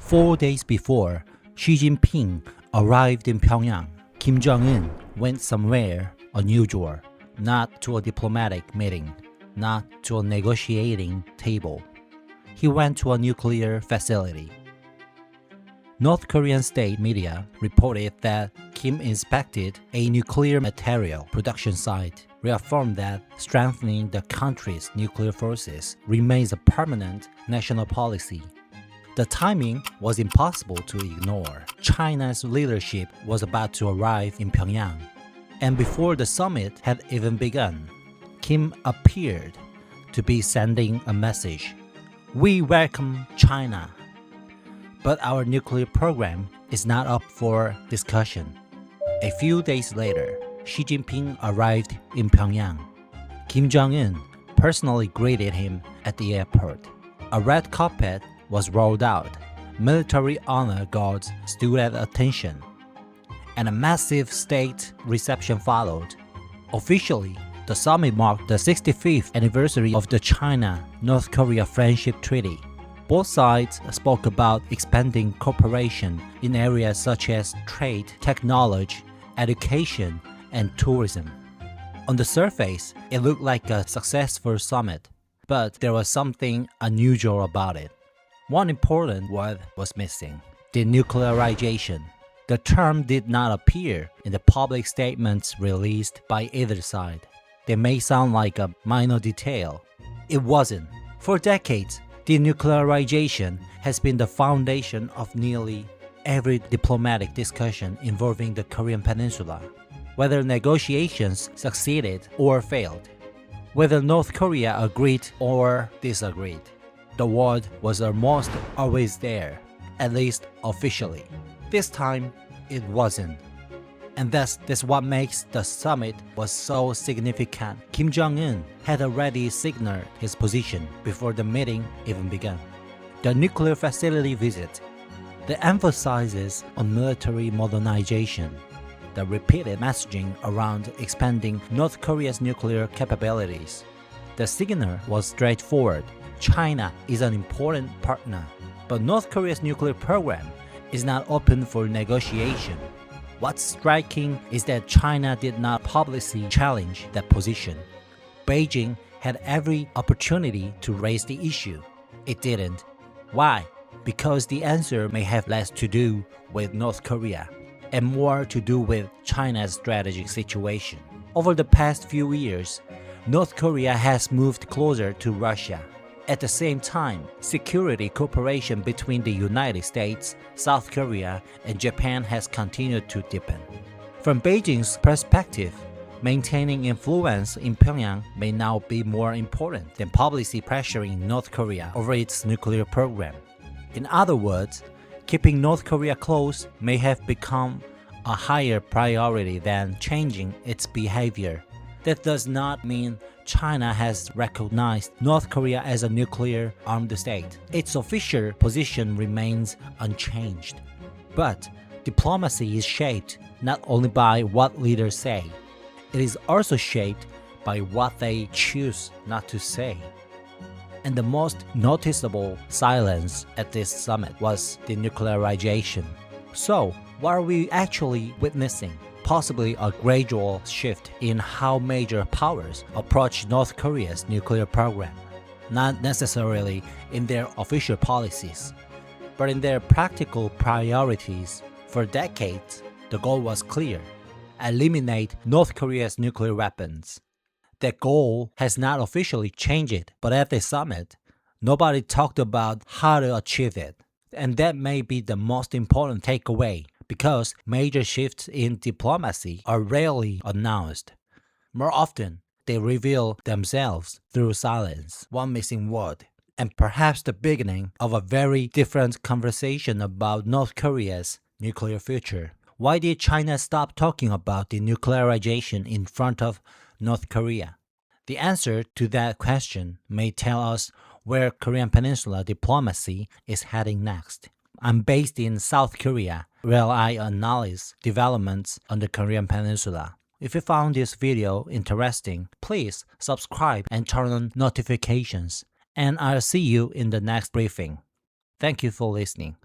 4 days before Xi Jinping arrived in Pyongyang, Kim Jong Un went somewhere unusual, not to a diplomatic meeting, not to a negotiating table. He went to a nuclear facility. North Korean state media reported that Kim inspected a nuclear material production site, reaffirmed that strengthening the country's nuclear forces remains a permanent national policy. The timing was impossible to ignore. China's leadership was about to arrive in Pyongyang, and before the summit had even begun, Kim appeared to be sending a message. We welcome China, but our nuclear program is not up for discussion. A few days later, Xi Jinping arrived in Pyongyang. Kim Jong Un personally greeted him at the airport. A red carpet was rolled out. Military honor guards stood at attention, and a massive state reception followed. Officially, the summit marked the 65th anniversary of the China-North Korea Friendship Treaty. Both sides spoke about expanding cooperation in areas such as trade, technology, education, and tourism. On the surface, it looked like a successful summit, but there was something unusual about it. One important word was missing: denuclearization. The term did not appear in the public statements released by either side. They may sound like a minor detail. It wasn't. For decades, denuclearization has been the foundation of nearly every diplomatic discussion involving the Korean Peninsula. Whether negotiations succeeded or failed, whether North Korea agreed or disagreed, the word was almost always there, at least officially. This time, it wasn't. And that's what makes the summit was so significant. Kim Jong Un had already signaled his position before the meeting even began. The nuclear facility visit, the emphasis on military modernization, the repeated messaging around expanding North Korea's nuclear capabilities. The signal was straightforward. China is an important partner, but North Korea's nuclear program is not open for negotiation. What's striking is that China did not publicly challenge that position. Beijing had every opportunity to raise the issue. It didn't. Why? Because the answer may have less to do with North Korea and more to do with China's strategic situation. Over the past few years, North Korea has moved closer to Russia. At the same time, security cooperation between the United States, South Korea, and Japan has continued to deepen. From Beijing's perspective, maintaining influence in Pyongyang may now be more important than publicly pressuring North Korea over its nuclear program. In other words, keeping North Korea close may have become a higher priority than changing its behavior. That does not mean China has recognized North Korea as a nuclear-armed state. Its official position remains unchanged. But diplomacy is shaped not only by what leaders say, it is also shaped by what they choose not to say. And the most noticeable silence at this summit was denuclearization. So, what are we actually witnessing? Possibly a gradual shift in how major powers approach North Korea's nuclear program, not necessarily in their official policies, but in their practical priorities. For decades, the goal was clear: eliminate North Korea's nuclear weapons. That goal has not officially changed, but at the summit, nobody talked about how to achieve it. And that may be the most important takeaway, because major shifts in diplomacy are rarely announced. More often, they reveal themselves through silence, one missing word, and perhaps the beginning of a very different conversation about North Korea's nuclear future. Why did China stop talking about denuclearization in front of North Korea? The answer to that question may tell us where Korean Peninsula diplomacy is heading next. I'm based in South Korea, where I analyze developments on the Korean Peninsula. If you found this video interesting, please subscribe and turn on notifications, and I'll see you in the next briefing. Thank you for listening.